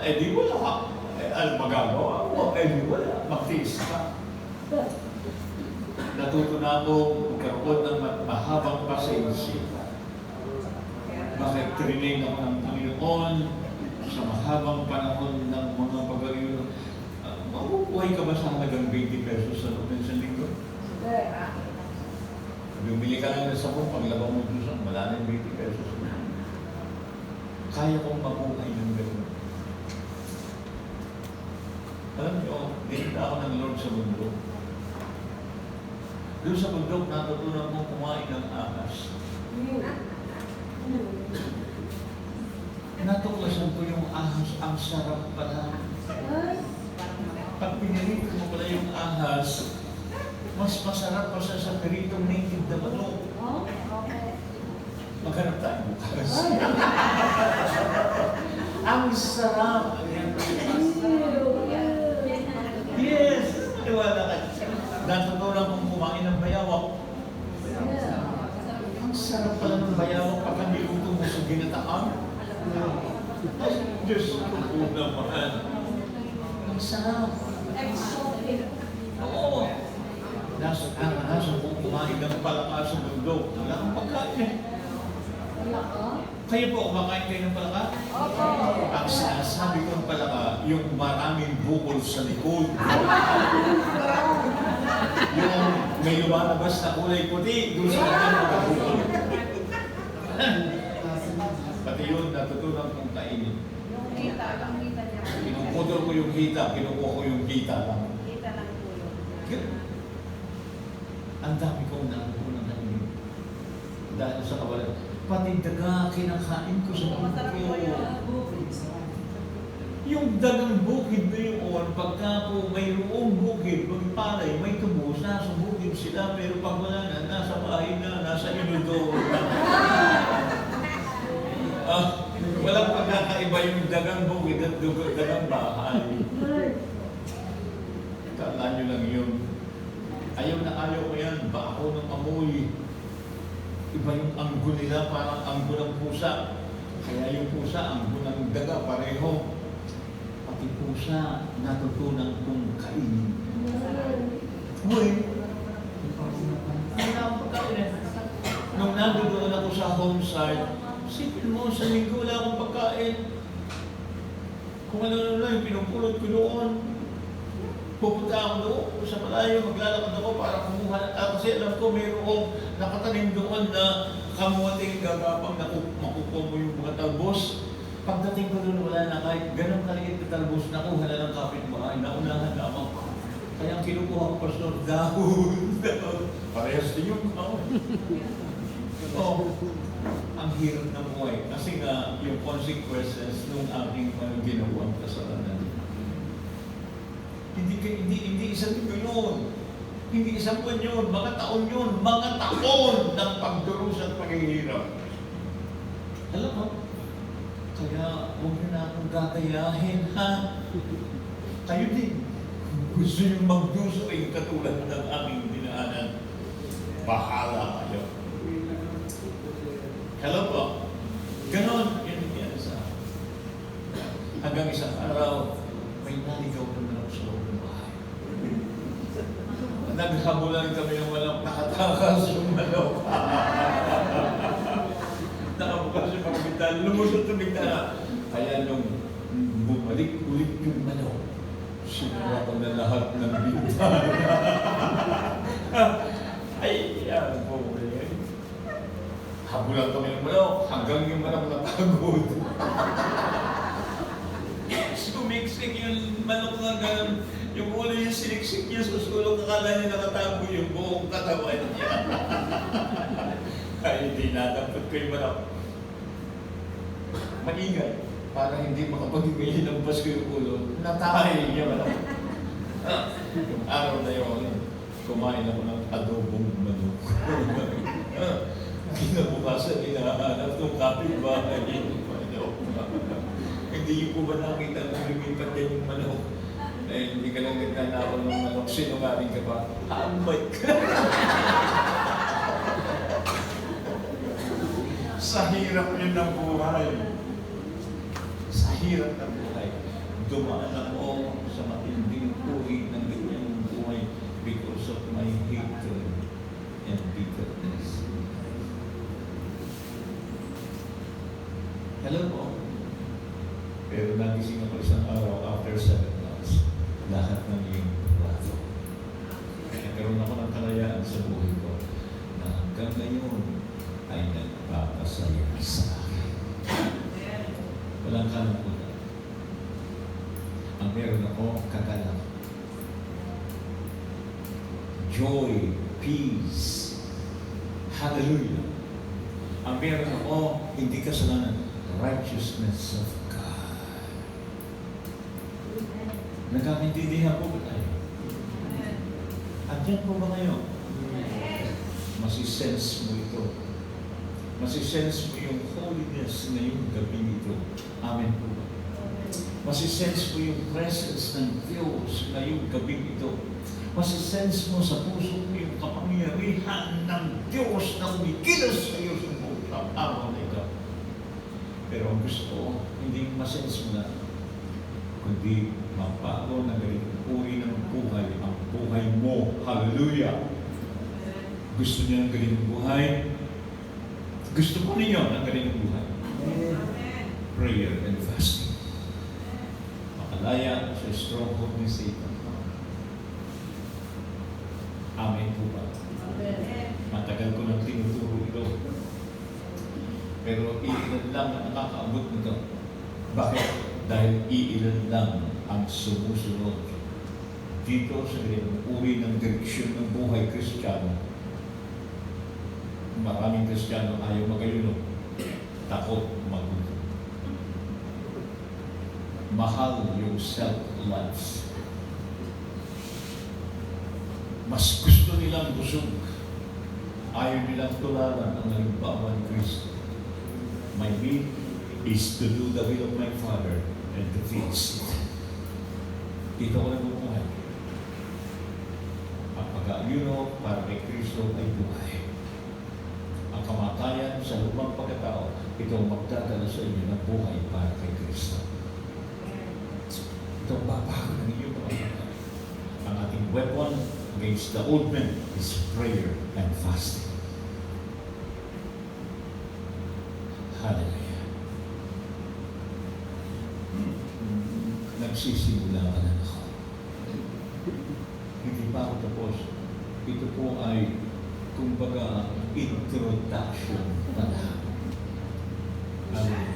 Eh di wala. Ano magagawa mo? Eh di wala. Magtiis ka. Natuto na ako magkaroon ng mahabang pasensya. Bakit training ako ng Panginoon sa mahabang panahon ng mga pag-aaral? Mabubuhay ka ba sa halagang 20 pesos sa loob ng isang linggo? Bumili ka lang ng sabon, paglabang mo doon, wala na yung 20 pesos. Kaya kong mabuhay ng gano'n. Alam niyo, dinita ako ng Lord sa bundok. Doon sa bundok, natutunan kong kumain ng ahas. Natuklasan ko yung ahas, ang sarap pala. Pag pinirito mo pala yung ahas, mas masarap pa siya sa piritong native na manok. Maghanap tayo bukas. Ang sarap! Yes! Iwala ka. Natutunan kong kumain ng bayawak. Ang sarap pala ng bayawak pagka niluto mo sa ginataan. Ay, Diyos ko po naman. Ang sarap. Oo. Nasa kong kumain ng palaka sa mundo. Wala kang pagkain eh. Kayo po, kumakain kayo ng palaka? Opo. Ang sinasabi ko ng palaka, yung maraming bukol sa likod. Yung may lumalabas na kulay puti, doon sa kanyang mga bukol. Pati yun, natutunan kong kainin. Yung hita, ang hita niya. Pinupudol ko yung hita, kinukuha ko yung hita lang. Hita lang po yun. Ang dami kong natutunan na yun. Dahil sa kawalan. Pati daga, kinakain ko sa Masarap po yun. Yung dagang bukid na yun, pagka po mayroong bukid, magpalay, may tubos, nasa bukid sila, pero pag wala na, nasa bahay na, nasa inodoro na. Walang pagkakaiba yung dagang bukid at dagang bahay. Kala nyo lang yun. Ayaw na ayaw ko yan, baho ng amoy. Iba yung anggo nila, parang anggo ng pusa. Kaya yung pusa, anggo ng daga, pareho. Pati pusa, natutunan kong kainin. Uy! Nung nandoon ako sa home site, sipin mo, sa linggo wala akong pagkain. Kung ano na yung pinupulot ko doon, pupunta ako doon sa malayo, maglalakad ako para kumuha. Kasi alam ko mayroong nakatanim doon na kamuting gagapang na makukuha mo yung mga talbos. Pagdating ko doon, wala na kahit ganun kaliit na talbos, nakuha na ng kapitbahay, naunahan lamang. Kaya ang kinukuha ko, Pastor, dahon. Parehas din yung kaon. Ang hirap ng buhay. Kasi nga, yung consequences nung aking ginawang kasalanan. Hindi isang linggo yun. Hindi isang buwan yun. Mga taon yun. Mga taon ng pagdurusa at paghihirap. Alam mo? Kaya huwag nyo na akong gagayahin, ha? Kayo din. Gusto nyo magduso yung katulad ng aming dinaanan. Bahala kayo. Hello po. Ganon. Yan sa hanggang isang araw, may naligaw naman ako sa loob ng bahay. Naghabulan kami ng walang nakatakas yung manok. Nakabukas yung mga bintana, lumusot yung bintana. Kaya nung bumalik ulit yung manok, sinura ko na lahat ng bintana. Ay, yan po. Habulan kami ng manok, hanggang yung manok napagod. Sumiksik yung manok na ganun. Yung ulo yung siniksik niya sa sulong, akala niya nakatago yung buong katawan niya. Ay, hindi nadampot ko yung manok. Maingat, para hindi makapag-ibigay ng Pasko yung ulo. Natay niya manok. Yung araw na yun, kumain ako ng adobong manok. Kinabukasan, hinahanap ng kapitbahay yung manok. Hindi ko ba nakita na lumipat yan yung manok? Eh, hindi ka lang nagkanawa ng manok, sinungaling ka pa. Hambay ka! Sa hirap yun ng buhay. Sa hirap ng buhay. dumaan ako sa matinding uri ng ganyang buhay because of my hatred and bitterness. Hello po. Pero nagising ako isang araw after 7 months. Lahat ng iyong braso. Nagkaroon ako ng kalayaan sa buhay ko na hanggang ngayon ay nagpapasaya sa akin. Walang kalamutan. Ang meron ako, kagalak. Joy, peace, hallelujah. Ang meron ako, hindi kasalanan, righteousness of God. Nagkakaintindihan po ba tayo? Andiyan po ba kayo? Masisense mo ito. Masisense mo yung holiness ngayong gabi nito. Amen po ba? Masisense mo yung presence ng Diyos ngayong gabi ito. Masisense mo sa puso mo yung kapangyarihan ng Diyos na kumikilos sa iyo sa buong araw na ito. Pero ang gusto ko, hindi masense mo na, kundi mapago na galing uri ng buhay, ang buhay mo. Hallelujah! Gusto niyo ng galing buhay? Gusto po ninyo ng galing buhay? Prayer and fasting. Makalaya sa stronghold ni Satan. Amen po ba? Matagal ko nang tinuturo ito. Pero iilan lang ang nakakaabot nito. Bakit? Dahil iilan lang ang sumusunod dito sa ganitong uri ng direksyon ng buhay Kristiyano. Maraming Kristiyano ayaw magayuno. Takot magulo. Mahal yung self-life. Mas gusto nilang busog. Ayaw nilang tularan ang halimbawa ni Kristo. My will is to do the will of my Father and to feast. Dito ko nagbubuhay. Ang pag-aayuno para kay Kristo ay buhay. Ang kamatayan sa lumang pagkatao, ito ang magdadala sa inyo ng buhay para kay Kristo. Ito ang babago ng inyong pagkatao. Ang ating weapon against the old man is prayer and fasting. Hallelujah. Nagsisimula ka na ako. Hindi pa ako tapos. Ito po ay, kumbaga, introduction pa lang. Hallelujah.